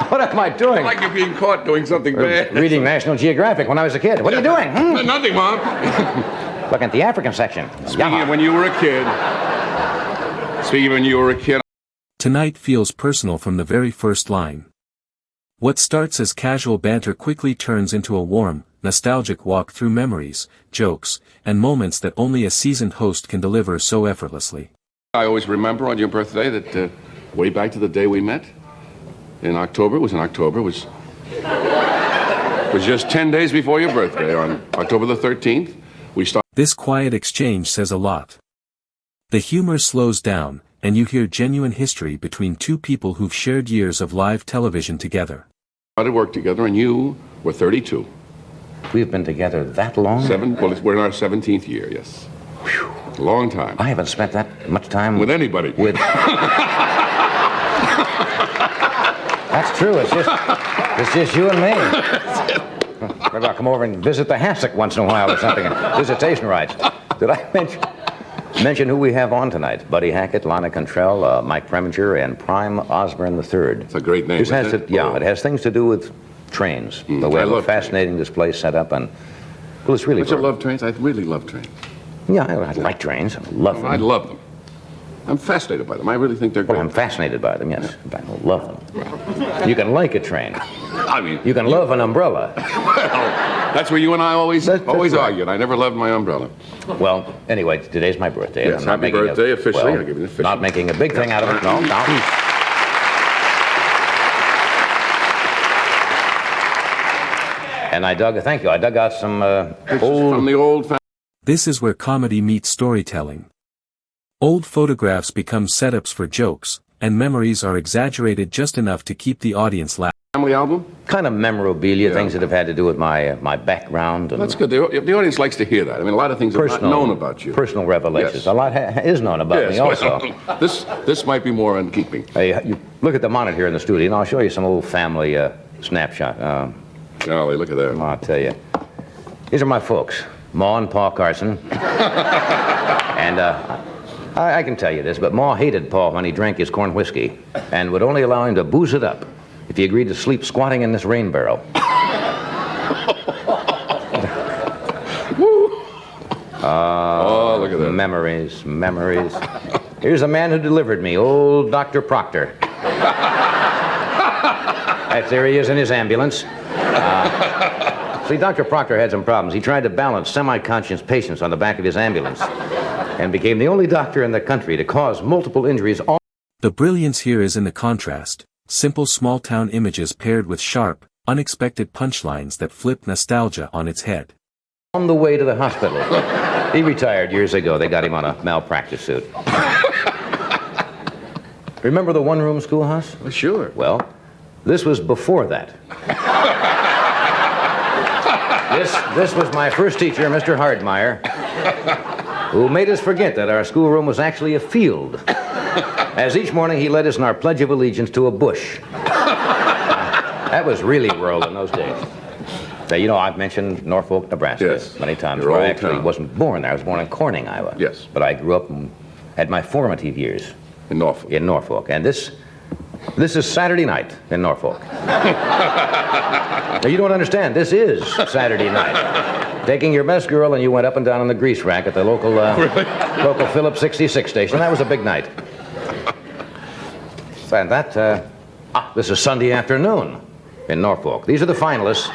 What am I doing? Like you're being caught doing something bad. Reading National Geographic when I was a kid. What are you doing? Nothing, Mom. Looking at the African section. Speaking of when you were a kid. Tonight feels personal from the very first line. What starts as casual banter quickly turns into a warm, nostalgic walk through memories, jokes, and moments that only a seasoned host can deliver so effortlessly. I always remember on your birthday that way back to the day we met in October. It was just 10 days before your birthday. On October the 13th, we started. This quiet exchange says a lot. The humor slows down, and you hear genuine history between two people who've shared years of live television together. Started work together, and you were 32. We've been together that long? We're in our 17th year, yes. Whew. A long time. I haven't spent that much time... with anybody. That's true. It's just you and me. Maybe I'll come over and visit the Hassock once in a while or something. Visitation rights. Did I mention who we have on tonight? Buddy Hackett, Lana Cantrell, Mike Preminger, and Prime Osborne III. It's a great name, isn't it? Yeah, it has things to do with trains. The way a fascinating this place set up, and well, it's really. Don't you love trains? I really love trains. Yeah, I like trains. I love them. I love them. I'm fascinated by them. I really think they're great. Well, I'm fascinated by them, yes. But I don't love them. You can like a train. I mean... You can love an umbrella. Well, that's where you and I always argued. I never loved my umbrella. Well, anyway, today's my birthday. Yes, happy birthday, officially. I'll give you an official. Not making a big thing out of it. No. And I dug out some from the old... This is where comedy meets storytelling. Old photographs become setups for jokes, and memories are exaggerated just enough to keep the audience laughing. Family album? Kind of memorabilia, things that have had to do with my background. And that's good. The audience likes to hear that. I mean, a lot of things are not known about you. Personal revelations. Yes. A lot is known about me also. Well, this might be more in keeping. Hey, you look at the monitor here in the studio, and I'll show you some old family snapshot. Golly, look at that. I'll tell you. These are my folks, Ma and Pa Carson. And I can tell you this, but Ma hated Pa when he drank his corn whiskey and would only allow him to booze it up if he agreed to sleep squatting in this rain barrel. Oh, look at that. Memories. Here's a man who delivered me, old Dr. Proctor. There he is in his ambulance. See, Dr. Proctor had some problems. He tried to balance semi-conscious patients on the back of his ambulance and became the only doctor in the country to cause multiple injuries. The brilliance here is in the contrast. Simple small-town images paired with sharp, unexpected punchlines that flip nostalgia on its head. On the way to the hospital. He retired years ago. They got him on a malpractice suit. Remember the one-room schoolhouse? Well, sure. Well, this was before that. This was my first teacher, Mr. Hardmeyer, who made us forget that our schoolroom was actually a field. As each morning he led us in our Pledge of Allegiance to a bush. That was really world in those days. So, you know, I've mentioned Norfolk, Nebraska many times, where I actually wasn't born there. I was born in Corning, Iowa. Yes. But I grew up and had my formative years. In Norfolk. And this is Saturday night in Norfolk. Now, you don't understand. This is Saturday night. Taking your best girl, and you went up and down on the grease rack at the local Phillips 66 station. That was a big night. And this is Sunday afternoon in Norfolk. These are the finalists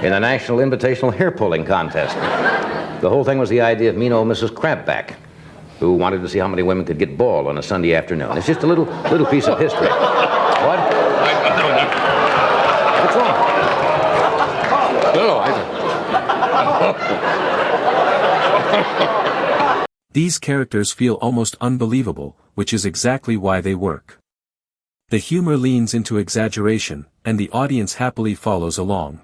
in the National Invitational Hair Pulling Contest. The whole thing was the idea of mean old Mrs. Crabback, who wanted to see how many women could get bald on a Sunday afternoon. It's just a little piece of history. What? What's wrong? These characters feel almost unbelievable, which is exactly why they work. The humor leans into exaggeration, and the audience happily follows along.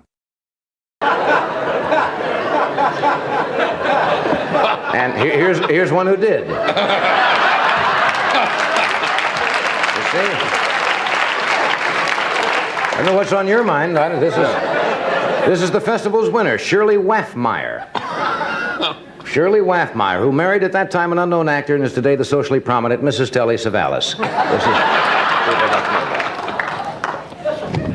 And here's one who did. You see? I know what's on your mind. This is the festival's winner, Shirley Waffmeyer. Shirley Waffmeyer, who married at that time an unknown actor and is today the socially prominent Mrs. Telly Savalas.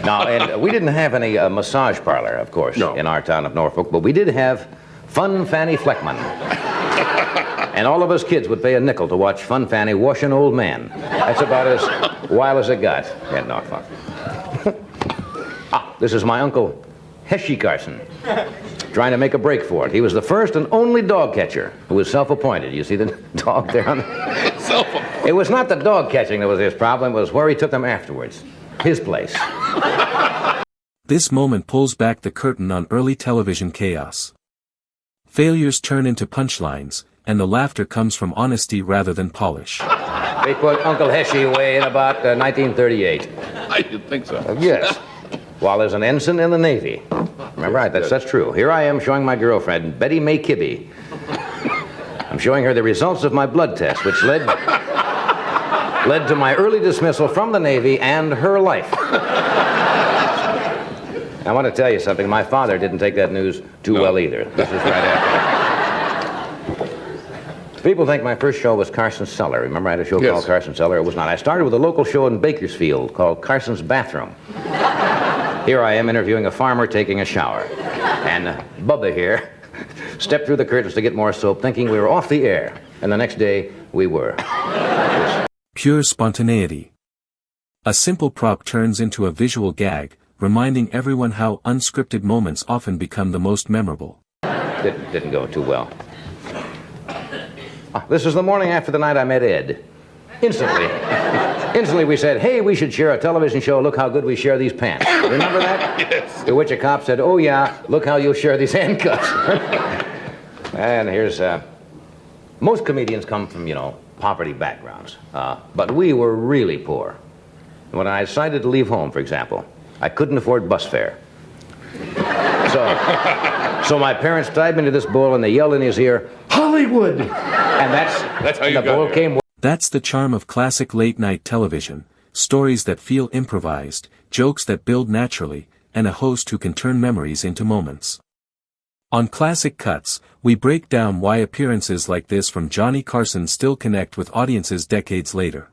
Now, and we didn't have any massage parlor, of course, No. in our town of Norfolk, but we did have Fun Fanny Fleckman. And all of us kids would pay a nickel to watch Fun Fanny wash an old man. That's about as wild as it got in Norfolk. This is my uncle, Johnny Carson, trying to make a break for it. He was the first and only dog catcher who was self-appointed. You see the dog there on the... Self-appointed. It was not the dog catching that was his problem, it was where he took them afterwards. His place. This moment pulls back the curtain on early television chaos. Failures turn into punchlines, and the laughter comes from honesty rather than polish. They put Uncle Heshy away in about 1938. I didn't think so. Yes. While as an ensign in the Navy. Remember, right, that's true. Here I am showing my girlfriend, Betty May Kibbe. I'm showing her the results of my blood test, which led to my early dismissal from the Navy and her life. I want to tell you something. My father didn't take that news too well either. This is right after. People think my first show was Carson's Cellar. Remember I had a show called Carson's Cellar? It was not. I started with a local show in Bakersfield called Carson's Bathroom. Here I am interviewing a farmer taking a shower. And Bubba here stepped through the curtains to get more soap, thinking we were off the air. And the next day, we were. Pure spontaneity. A simple prop turns into a visual gag, reminding everyone how unscripted moments often become the most memorable. Didn't go too well. This is the morning after the night I met Ed. Instantly we said, hey, we should share a television show. Look how good we share these pants. Remember that? Yes. To which a cop said, oh, yeah, look how you'll share these handcuffs. And here's, most comedians come from, poverty backgrounds. But we were really poor. When I decided to leave home, for example, I couldn't afford bus fare. So my parents tied me to this bull and they yelled in his ear, Hollywood! And that's how you the got bull here. came. That's the charm of classic late-night television, stories that feel improvised, jokes that build naturally, and a host who can turn memories into moments. On Classic Cuts, we break down why appearances like this from Johnny Carson still connect with audiences decades later.